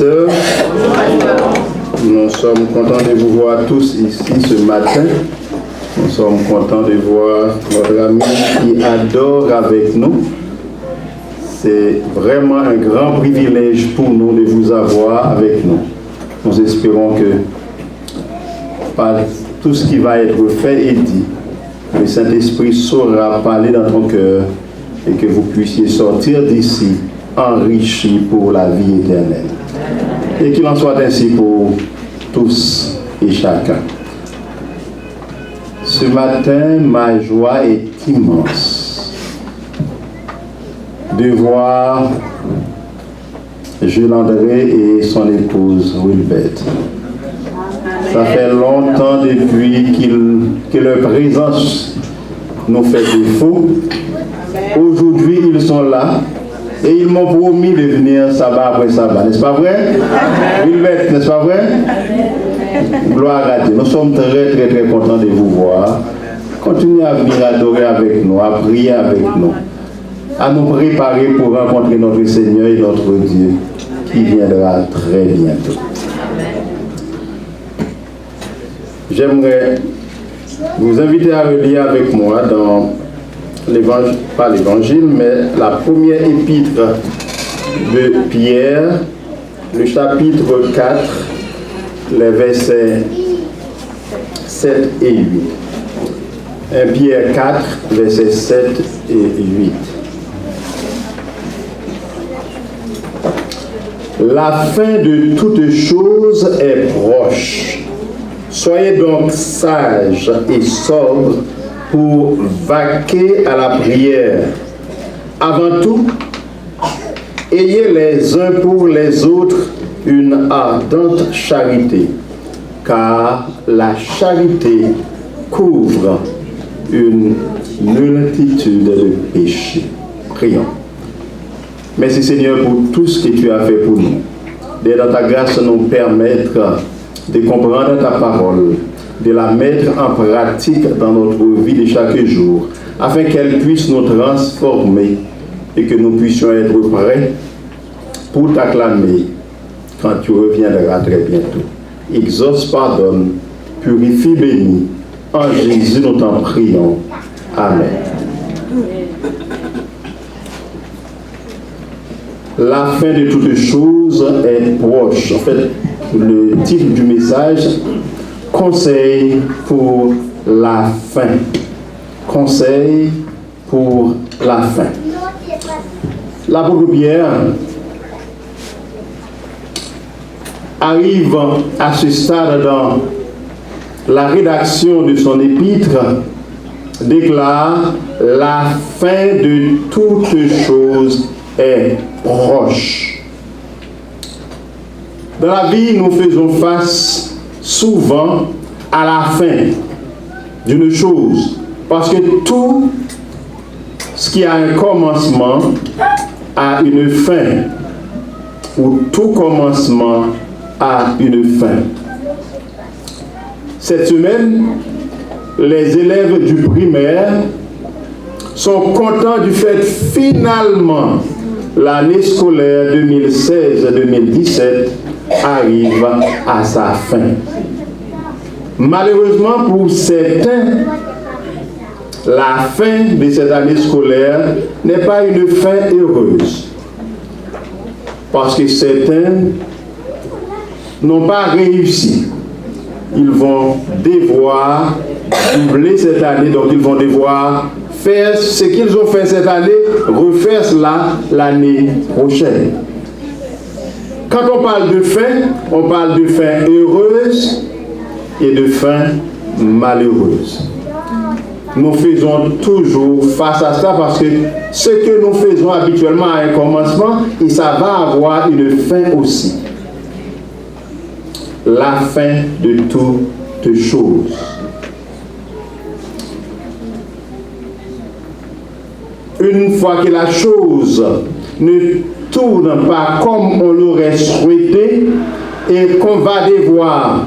pasteur. Nous sommes contents de vous voir tous ici ce matin. Nous sommes contents de voir notre ami qui adore avec nous. C'est vraiment un grand privilège pour nous de vous avoir avec nous. Nous espérons que par tout ce qui va être fait et dit, le Saint-Esprit saura parler dans ton cœur et que vous puissiez sortir d'ici enrichi pour la vie éternelle. Et qu'il en soit ainsi pour tous et chacun. Ce matin, ma joie est immense de voir Jules André et son épouse Wilbert. Ça fait longtemps depuis que leur présence nous fait défaut. Aujourd'hui, ils sont là et ils m'ont promis de venir sabbat après sabbat. N'est-ce pas vrai? Wilbert, n'est-ce pas vrai? Gloire à Dieu. Nous sommes très, très, très contents de vous voir. Continuez à venir adorer avec nous, à prier avec nous, à nous préparer pour rencontrer notre Seigneur et notre Dieu qui viendra très bientôt. J'aimerais vous inviter à relire avec moi dans l'évangile, pas l'évangile, mais la première épître de Pierre, le chapitre 4, les versets 7 et 8. 1 Pierre 4, versets 7 et 8. La fin de toutes choses est proche. Soyez donc sages et sobres pour vaquer à la prière. Avant tout, ayez les uns pour les autres une ardente charité, car la charité couvre une multitude de péchés. Prions. Merci Seigneur pour tout ce que tu as fait pour nous. D'aide dans ta grâce nous permettre de comprendre ta parole, de la mettre en pratique dans notre vie de chaque jour, afin qu'elle puisse nous transformer et que nous puissions être prêts pour t'acclamer quand tu reviendras très bientôt. Exauce, pardonne, purifie, bénis. En Jésus, nous t'en prions. Amen. La fin de toutes choses est proche. En fait, le titre du message, Conseil pour la fin. Conseil pour la fin. L'apôtre Pierre arrive à ce stade dans la rédaction de son épître, déclare la fin de toutes choses est proche. Dans la vie, nous faisons face souvent à la fin d'une chose, parce que tout ce qui a un commencement a une fin, ou tout commencement a une fin. Cette semaine, les élèves du primaire sont contents du fait finalement l'année scolaire 2016-2017 arrive à sa fin. Malheureusement pour certains, la fin de cette année scolaire n'est pas une fin heureuse. Parce que certains n'ont pas réussi. Ils vont devoir doubler cette année, donc ils vont devoir faire ce qu'ils ont fait cette année, refaire cela l'année prochaine. Quand on parle de fin heureuse et de fin malheureuse. Nous faisons toujours face à ça parce que ce que nous faisons habituellement a un commencement et ça va avoir une fin aussi. La fin de toutes choses. Une fois que la chose ne tourne pas comme on l'aurait souhaité et qu'on va devoir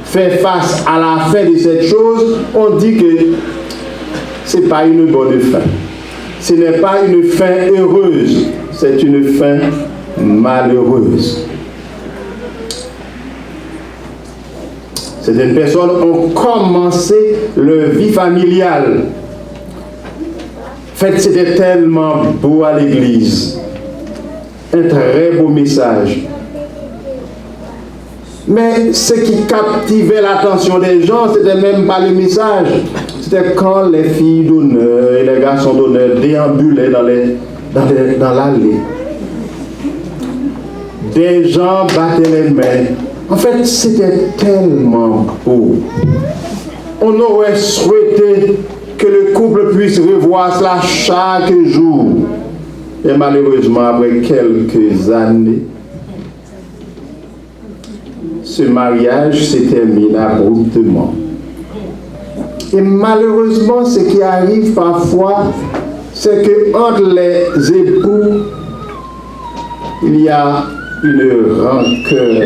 faire face à la fin de cette chose, on dit que ce n'est pas une bonne fin. Ce n'est pas une fin heureuse, c'est une fin malheureuse. Certaines personnes ont commencé leur vie familiale. En fait, c'était tellement beau à l'église. Un très beau message. Mais ce qui captivait l'attention des gens, c'était même pas le message. C'était quand les filles d'honneur et les garçons d'honneur déambulaient dans l'allée. Des gens battaient les mains. En fait, c'était tellement beau. On aurait souhaité que le couple puisse revoir cela chaque jour. Et malheureusement, après quelques années, ce mariage se termine abruptement. Et malheureusement, ce qui arrive parfois, c'est que entre les époux, il y a une rancœur,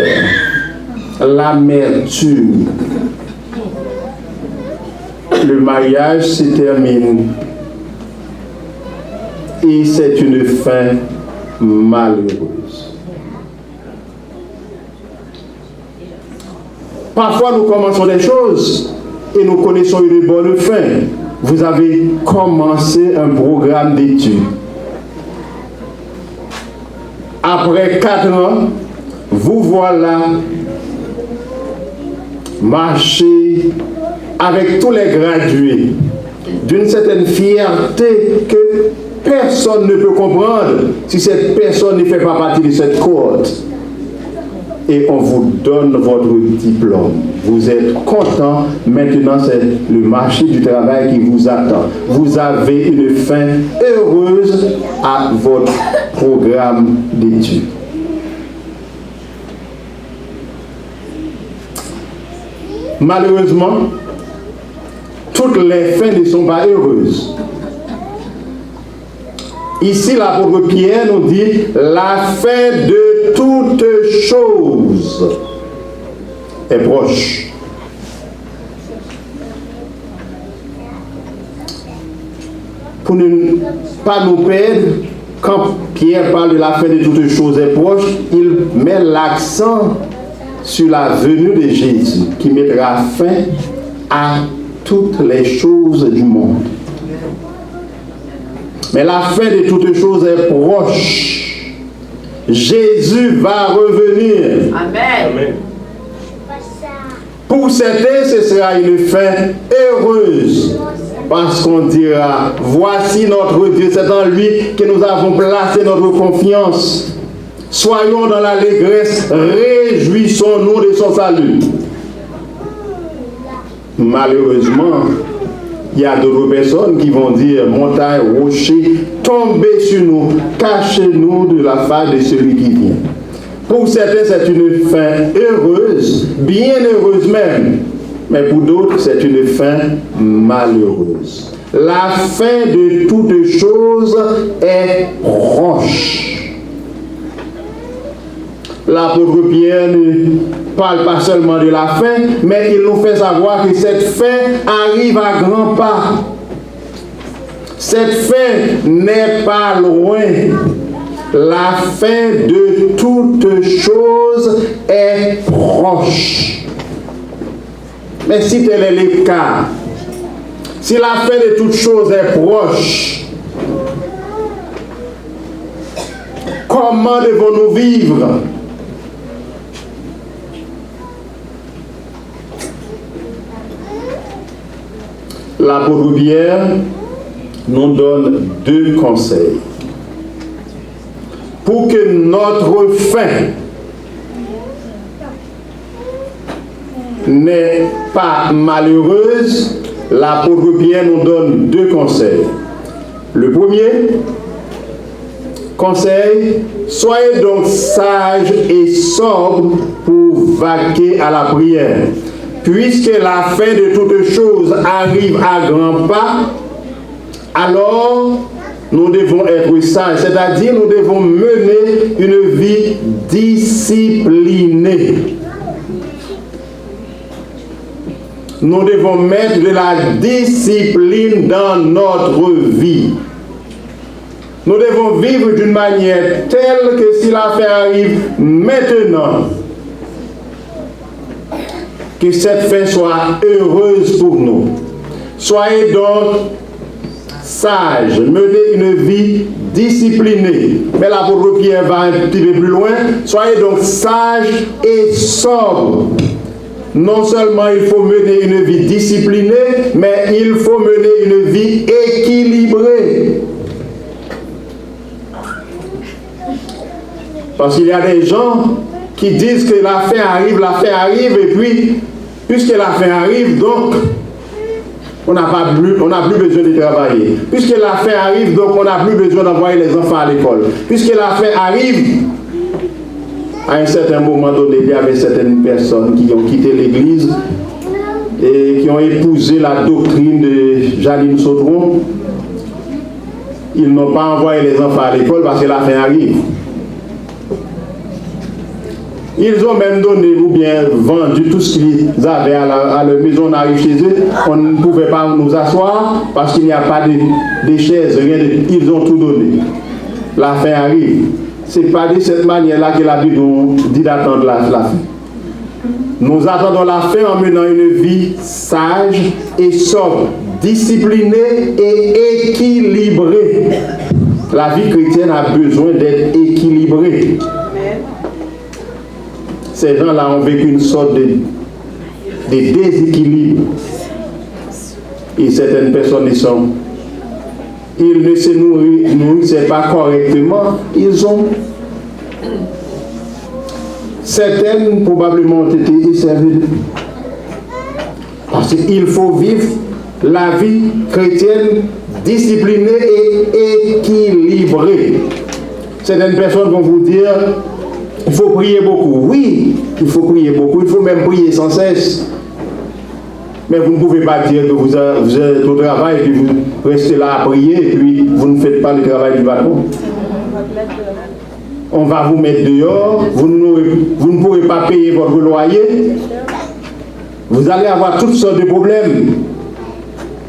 l'amertume. Le mariage se termine et c'est une fin malheureuse. Parfois, nous commençons des choses et nous connaissons une bonne fin. Vous avez commencé un programme d'études. Après 4 ans, vous voilà marcher avec tous les gradués d'une certaine fierté que personne ne peut comprendre si cette personne ne fait pas partie de cette cohorte. Et on vous donne votre diplôme. Vous êtes content. Maintenant, c'est le marché du travail qui vous attend. Vous avez une fin heureuse à votre programme d'études. Malheureusement, toutes les fins ne sont pas heureuses. Ici, l'apôtre Pierre nous dit la fin de toutes choses est proche. Pour ne pas nous perdre, quand Pierre parle de la fin de toutes choses est proche, il met l'accent sur la venue de Jésus qui mettra fin à toutes les choses du monde. Mais la fin de toutes choses est proche. Jésus va revenir. Amen. Pour certains, ce sera une fin heureuse. Parce qu'on dira, voici notre Dieu, c'est en lui que nous avons placé notre confiance. Soyons dans l'allégresse, réjouissons-nous de son salut. Malheureusement, il y a d'autres personnes qui vont dire, montagne, rocher, tombez sur nous, cachez-nous de la face de celui qui vient. Pour certains, c'est une fin heureuse, bien heureuse même. Mais pour d'autres, c'est une fin malheureuse. La fin de toutes choses est proche. L'apôtre Pierre ne parle pas seulement de la fin, mais il nous fait savoir que cette fin arrive à grands pas. Cette fin n'est pas loin. La fin de toutes choses est proche. Mais si tel est le cas, si la fin de toutes choses est proche, comment devons-nous vivre? L'apôtre Pierre nous donne 2 conseils. Pour que notre fin n'est pas malheureuse, l'apôtre Pierre nous donne 2 conseils. Le premier conseil, soyez donc sages et sobres pour vaquer à la prière. Puisque la fin de toutes choses arrive à grands pas, alors nous devons être sages, c'est-à-dire nous devons mener une vie disciplinée. Nous devons mettre de la discipline dans notre vie. Nous devons vivre d'une manière telle que si la fin arrive maintenant, que cette fin soit heureuse pour nous. Soyez donc sages, menez une vie disciplinée. Mais l'apôtre Pierre va un petit peu plus loin. Soyez donc sages et sobres. Non seulement il faut mener une vie disciplinée, mais il faut mener une vie équilibrée. Parce qu'il y a des gens qui disent que la fin arrive, et puis, puisque la fin arrive, donc, on n'a plus besoin de travailler. Puisque la fin arrive, donc, on n'a plus besoin d'envoyer les enfants à l'école. Puisque la fin arrive, à un certain moment donné, il y avait certaines personnes qui ont quitté l'église et qui ont épousé la doctrine de Janine Sautron. Ils n'ont pas envoyé les enfants à l'école parce que la fin arrive. Ils ont même donné ou bien vendu tout ce qu'ils avaient à leur maison. On arrive chez eux, on ne pouvait pas nous asseoir parce qu'il n'y a pas de chaises, rien de... Ils ont tout donné. La fin arrive. Ce n'est pas de cette manière-là que la Bible nous dit d'attendre la fin. Nous attendons la fin en menant une vie sage et sobre, disciplinée et équilibrée. La vie chrétienne a besoin d'être équilibrée. Ces gens-là ont vécu une sorte de déséquilibre. Et certaines personnes ils ne se nourrissaient pas correctement. Certaines probablement ont été éservées. Parce qu'il faut vivre la vie chrétienne disciplinée et équilibrée. Certaines personnes vont vous dire, il faut prier beaucoup. Oui, il faut prier beaucoup. Il faut même prier sans cesse. Mais vous ne pouvez pas dire que vous êtes au travail et puis vous restez là à prier et puis vous ne faites pas le travail du patron. On va vous mettre dehors, vous ne pourrez pas payer votre loyer. Vous allez avoir toutes sortes de problèmes.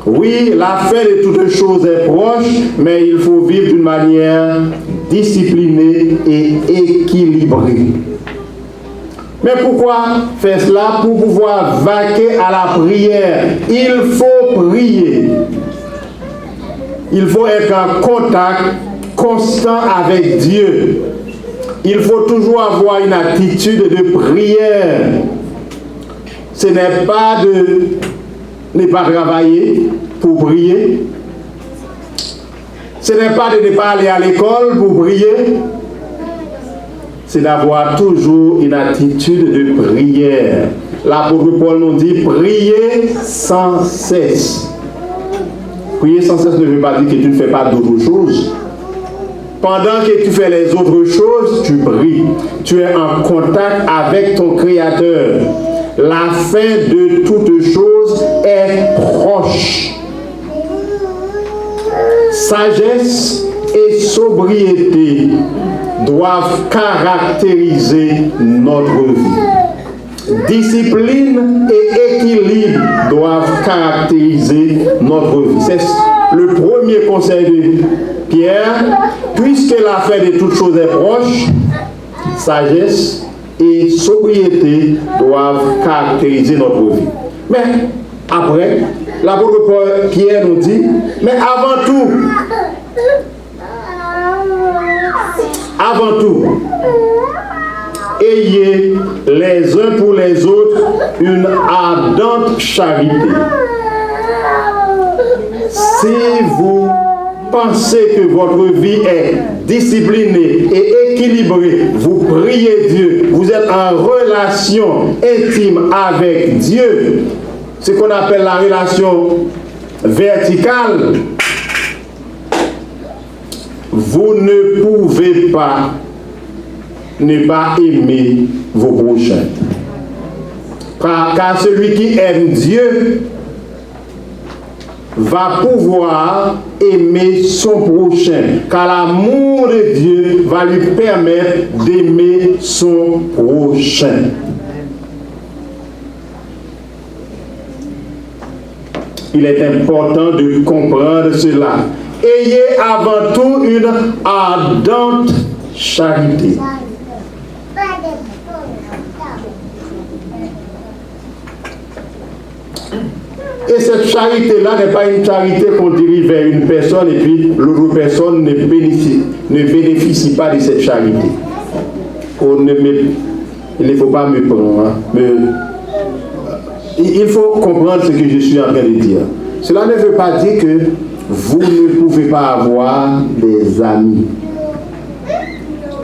Oui, la fin de toutes choses est proche, mais il faut vivre d'une manière disciplinée et équilibrée. Mais pourquoi faire cela? Pour pouvoir vaquer à la prière. Il faut prier. Il faut être en contact constant avec Dieu. Il faut toujours avoir une attitude de prière. Ce n'est pas de ne pas travailler pour prier. Ce n'est pas de ne pas aller à l'école pour prier. C'est d'avoir toujours une attitude de prière. L'apôtre Paul nous dit prier sans cesse. Prier sans cesse ne veut pas dire que tu ne fais pas d'autres choses. Pendant que tu fais les autres choses, tu pries. Tu es en contact avec ton Créateur. La fin de toutes choses est proche. Sagesse et sobriété doivent caractériser notre vie. Discipline et équilibre doivent caractériser notre vie. C'est le premier conseil de Pierre. Puisque la fin de toutes choses est proche, sagesse et sobriété doivent caractériser notre vie. Mais après, l'apôtre Pierre nous dit, mais avant tout, ayez les uns pour les autres une ardente charité. Si vous pensez que votre vie est disciplinée et équilibrée, vous priez Dieu, vous êtes en relation intime avec Dieu, ce qu'on appelle la relation verticale, vous ne pouvez pas ne pas aimer vos prochains. Car celui qui aime Dieu va pouvoir aimer son prochain. Car l'amour de Dieu va lui permettre d'aimer son prochain. Il est important de comprendre cela. Ayez avant tout une ardente charité. Et cette charité-là n'est pas une charité qu'on dirige vers une personne et puis l'autre personne ne bénéficie pas de cette charité. Il ne faut pas me prendre. Il faut comprendre ce que je suis en train de dire. Cela ne veut pas dire que vous ne pouvez pas avoir des amis.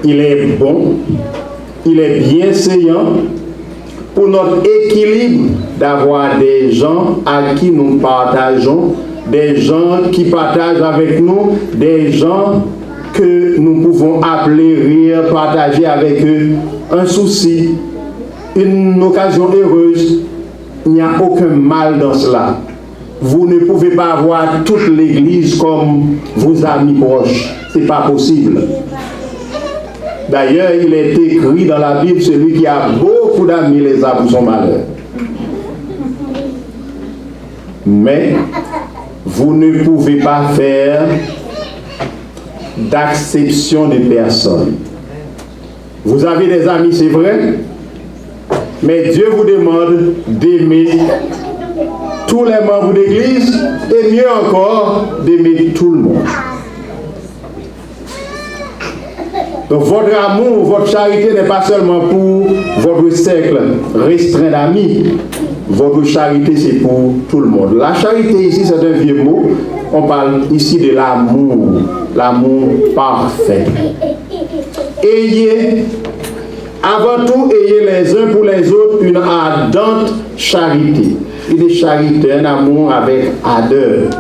Il est bon, il est bienséant pour notre équilibre d'avoir des gens à qui nous partageons, des gens qui partagent avec nous, des gens que nous pouvons appeler, rire, partager avec eux un souci, une occasion heureuse. Il n'y a aucun mal dans cela. Vous ne pouvez pas avoir toute l'Église comme vos amis proches. Ce n'est pas possible. D'ailleurs, il est écrit dans la Bible, celui qui a beaucoup d'amis les a pour son malheur. Mais vous ne pouvez pas faire d'acception de personne. Vous avez des amis, c'est vrai, mais Dieu vous demande d'aimer tous les membres d'Église et mieux encore d'aimer tout le monde. Donc votre amour, votre charité n'est pas seulement pour votre cercle restreint d'amis. Votre charité, c'est pour tout le monde. La charité ici, c'est un vieux mot. On parle ici de l'amour. L'amour parfait. Ayez, avant tout, ayez les uns pour les autres une ardente charité. Une charité, un amour avec ardeur.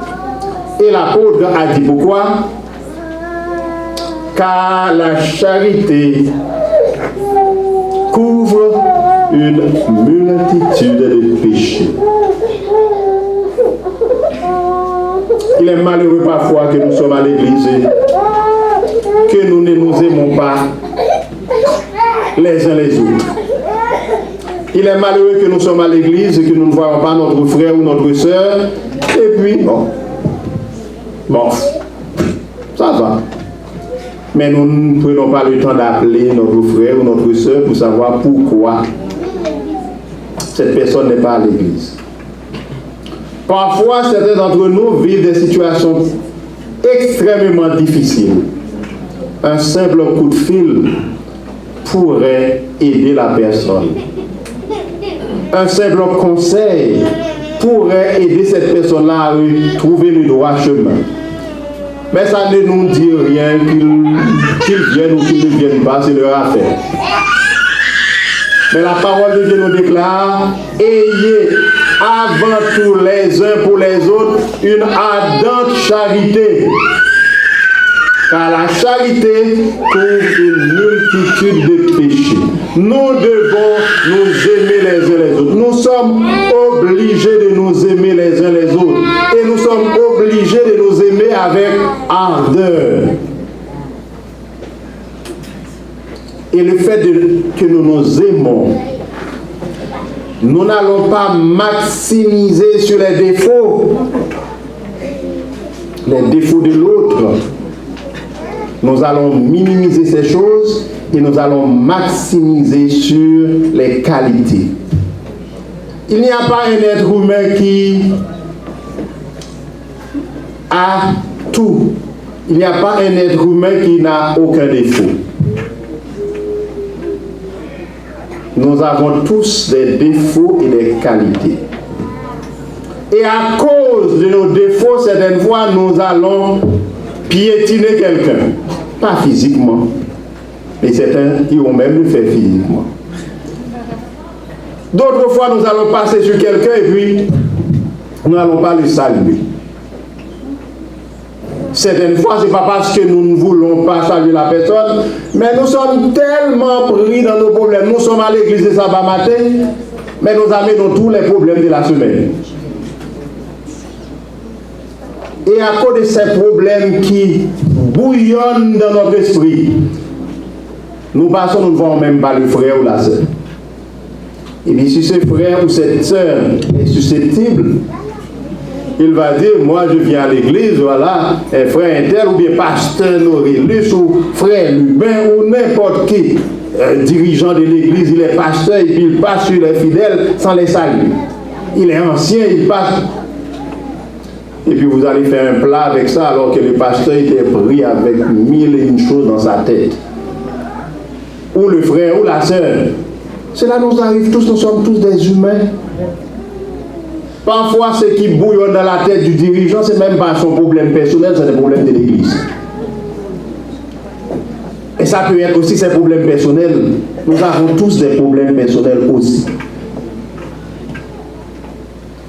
Et l'apôtre a dit pourquoi? Car la charité couvre une multitude de péchés. Il est malheureux parfois que nous sommes à l'église, que nous ne nous aimons pas les uns les autres. Il est malheureux que nous sommes à l'église et que nous ne voyons pas notre frère ou notre soeur. Et puis, bon, ça va. Mais nous ne prenons pas le temps d'appeler notre frère ou notre soeur pour savoir pourquoi cette personne n'est pas à l'église. Parfois, certains d'entre nous vivent des situations extrêmement difficiles. Un simple coup de fil pourrait aider la personne. Un simple conseil pourrait aider cette personne-là à trouver le droit chemin. Mais ça ne nous dit rien qu'ils viennent ou qu'ils ne viennent pas, c'est leur affaire. Mais la parole de Dieu nous déclare, ayez avant tout les uns pour les autres une ardente charité. Car la charité couvre une multitude de péchés. Nous devons nous aimer les uns les autres. Nous sommes obligés de nous aimer les uns les autres. Et nous sommes obligés de nous aimer avec ardeur. Et le fait que nous nous aimons, nous n'allons pas maximiser sur les défauts de l'autre. Nous allons minimiser ces choses et nous allons maximiser sur les qualités. Il n'y a pas un être humain qui a tout. Il n'y a pas un être humain qui n'a aucun défaut. Nous avons tous des défauts et des qualités. Et à cause de nos défauts, certaines fois, nous allons piétiner quelqu'un. Pas physiquement, mais certains qui ont même le fait physiquement. D'autres fois, nous allons passer sur quelqu'un et puis nous n'allons pas le saluer. Certaines fois, ce n'est pas parce que nous ne voulons pas saluer la personne, mais nous sommes tellement pris dans nos problèmes. Nous sommes à l'église de sabbat matin, mais nous amenons tous les problèmes de la semaine. Et à cause de ces problèmes qui bouillonnent dans notre esprit, nous passons, nous ne voyons même pas le frère ou la sœur. Et bien si ce frère ou cette sœur est susceptible, il va dire, moi je viens à l'église, voilà, un frère tel ou bien pasteur Norilus ou frère Lubin ou n'importe qui, dirigeant de l'église, il est pasteur et puis il passe sur les fidèles sans les saluer. Il est ancien, il passe. Et puis vous allez faire un plat avec ça alors que le pasteur était pris avec 1001 choses dans sa tête. Ou le frère ou la sœur. Cela nous arrive tous, nous sommes tous des humains. Parfois, ce qui bouillonne dans la tête du dirigeant, ce n'est même pas son problème personnel, c'est des problèmes de l'Église. Et ça peut être aussi ses problèmes personnels. Nous avons tous des problèmes personnels aussi.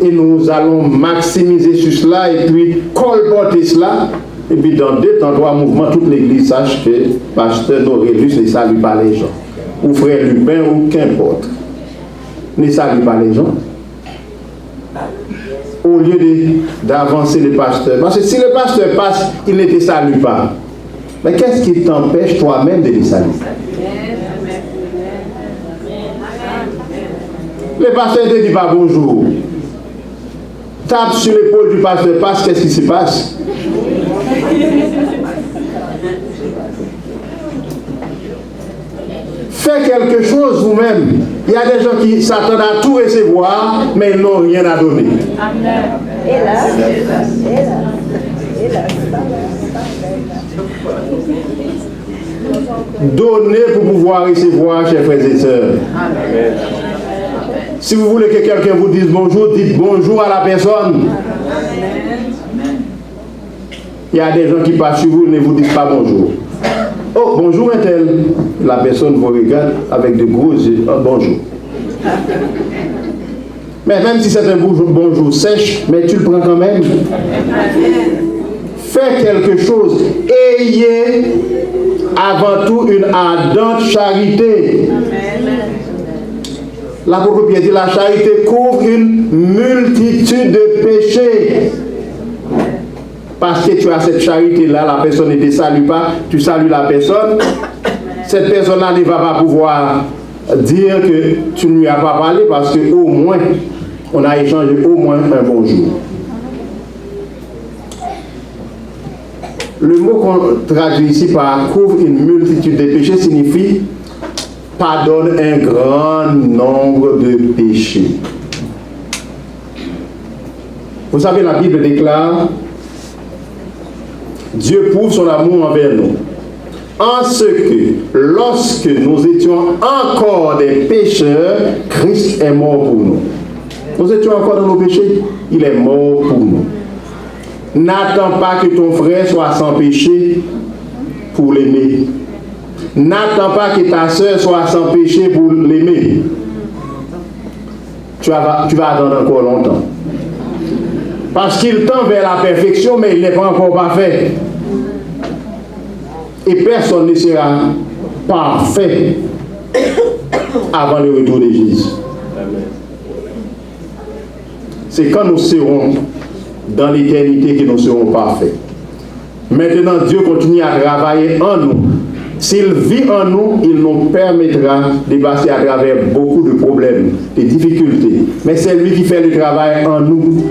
Et nous allons maximiser sur cela et puis colporter cela. Et puis dans 2 temps, 3 mouvements, toute l'Église sache que pasteur Norélus ne salue pas les gens. Ou frère Lupin ou qu'importe. Ne salue pas les gens. Au lieu d'avancer le pasteur. Parce que si le pasteur passe, il ne te salue pas. Mais qu'est-ce qui t'empêche toi-même de les saluer? Le pasteur ne te dit pas bonjour. Tape sur l'épaule du pasteur, passe, qu'est-ce qui se passe? Faites quelque chose vous-même. Il y a des gens qui s'attendent à tout recevoir, mais ils n'ont rien à donner. Donnez pour pouvoir recevoir, chers frères et sœurs. Si vous voulez que quelqu'un vous dise bonjour, dites bonjour à la personne. Il y a des gens qui passent sur vous et ne vous disent pas bonjour. Oh, bonjour un tel. La personne vous regarde avec de gros yeux. Oh, bonjour. Mais même si c'est un bonjour sèche, mais tu le prends quand même. Fais quelque chose. Ayez avant tout une ardente charité. L'apôtre Pierre dit la charité couvre une multitude de péchés. Parce que tu as cette charité-là, la personne ne te salue pas, tu salues la personne, cette personne-là ne va pas pouvoir dire que tu ne lui as pas parlé parce qu'au moins, on a échangé au moins un bonjour. Le mot qu'on traduit ici par couvre une multitude de péchés signifie pardonne un grand nombre de péchés. Vous savez, la Bible déclare Dieu prouve son amour envers nous, en ce que, lorsque nous étions encore des pécheurs, Christ est mort pour nous. Nous étions encore dans nos péchés, il est mort pour nous. N'attends pas que ton frère soit sans péché pour l'aimer. N'attends pas que ta soeur soit sans péché pour l'aimer. Tu vas attendre encore longtemps. Parce qu'il tend vers la perfection, mais il n'est pas encore parfait. Et personne ne sera parfait avant le retour de Jésus. C'est quand nous serons dans l'éternité que nous serons parfaits. Maintenant, Dieu continue à travailler en nous. S'il vit en nous, il nous permettra de passer à travers beaucoup de problèmes, de difficultés. Mais c'est lui qui fait le travail en nous.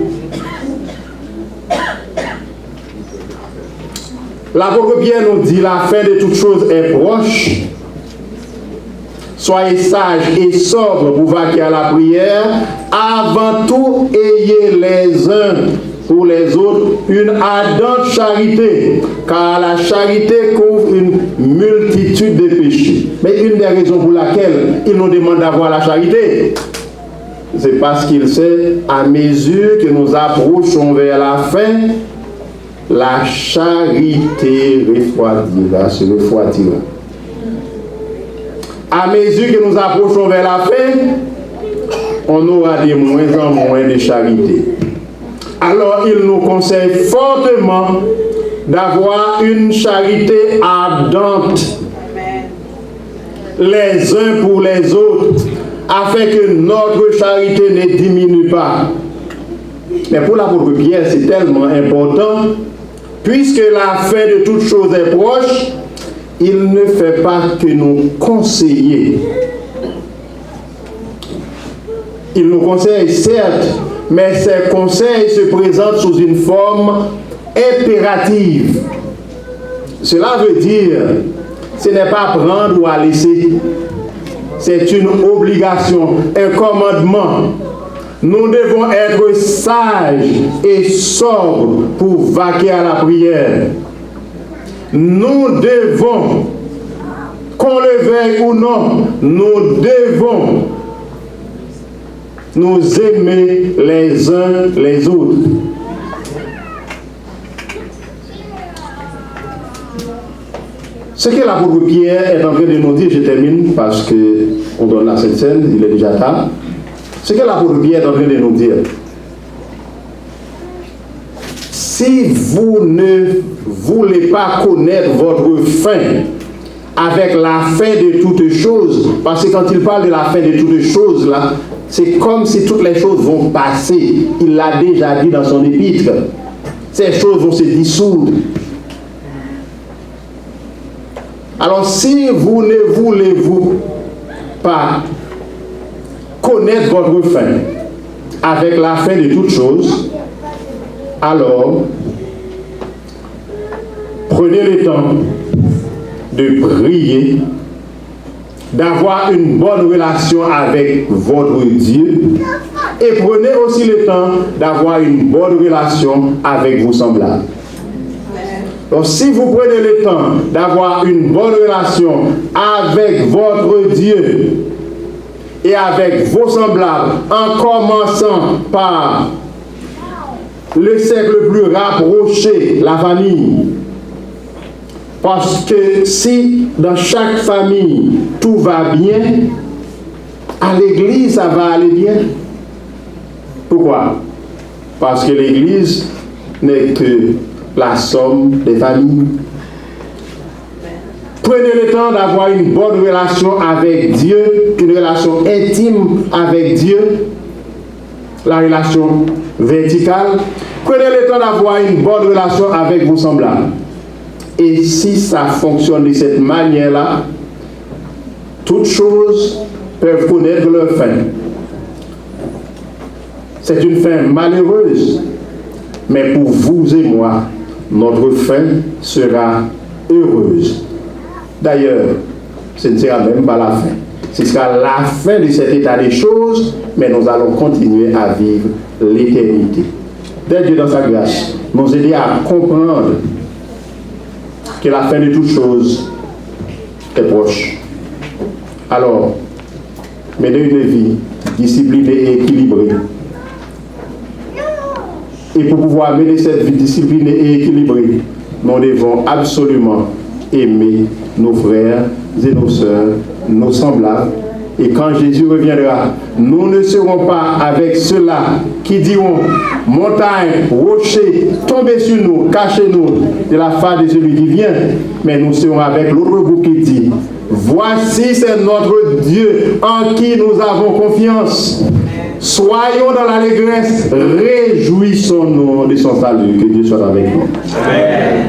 L'apôtre Pierre nous dit la fin de toutes choses est proche. Soyez sages et sobres pour vaquer à la prière. Avant tout, ayez les uns pour les autres une ardente charité, car la charité couvre une multitude de péchés. Mais une des raisons pour laquelle il nous demande d'avoir la charité, c'est parce qu'il sait, à mesure que nous approchons vers la fin, la charité se refroidira. À mesure que nous approchons vers la fin, on aura de moins en moins de charité. Alors il nous conseille fortement d'avoir une charité ardente, les uns pour les autres, afin que notre charité ne diminue pas. Mais pour l'apôtre Pierre, c'est tellement important, puisque la fin de toutes choses est proche, il ne fait pas que nous conseiller. Il nous conseille, certes, mais ces conseils se présentent sous une forme impérative. Cela veut dire, ce n'est pas prendre ou à laisser. C'est une obligation, un commandement. Nous devons être sages et sobres pour vaquer à la prière. Nous devons, qu'on le veuille ou non, nous devons nous aimer les uns les autres. Ce que l'apôtre Pierre est en train de nous dire, je termine parce qu'on donne la Sainte Seine, il est déjà tard. Ce que l'apôtre Pierre est en train de nous dire, si vous ne voulez pas connaître votre fin avec la fin de toutes choses, parce que quand il parle de la fin de toutes choses, là, c'est comme si toutes les choses vont passer. Il l'a déjà dit dans son épître. Ces choses vont se dissoudre. Alors, si vous ne voulez-vous pas connaître votre fin avec la fin de toutes choses, alors prenez le temps de prier, d'avoir une bonne relation avec votre Dieu, et prenez aussi le temps d'avoir une bonne relation avec vos semblables. Donc, si vous prenez le temps d'avoir une bonne relation avec votre Dieu et avec vos semblables, en commençant par le cercle le plus rapproché, la famille, parce que si dans chaque famille tout va bien, à l'église ça va aller bien. Pourquoi? Parce que l'église n'est que la somme des familles. Prenez le temps d'avoir une bonne relation avec Dieu, une relation intime avec Dieu, la relation verticale. Prenez le temps d'avoir une bonne relation avec vos semblables. Et si ça fonctionne de cette manière-là, toutes choses peuvent connaître leur fin. C'est une fin malheureuse, mais pour vous et moi, notre fin sera heureuse. D'ailleurs, ce ne sera même pas la fin. Ce sera la fin de cet état des choses, mais nous allons continuer à vivre l'éternité. Dès Dieu dans sa grâce, nous aider à comprendre que la fin de toutes choses est proche. Alors, menez une vie disciplinée et équilibrée. Et pour pouvoir mener cette vie disciplinée et équilibrée, nous devons absolument aimer nos frères et nos sœurs, nos semblables. Et quand Jésus reviendra, nous ne serons pas avec ceux-là qui diront « Montagne, rocher, tombez sur nous, cachez-nous de la face de celui qui vient ». Mais nous serons avec l'autre groupe qui dit « Voici c'est notre Dieu en qui nous avons confiance. Soyons dans l'allégresse, réjouissons-nous de son salut. Que Dieu soit avec nous. » Amen.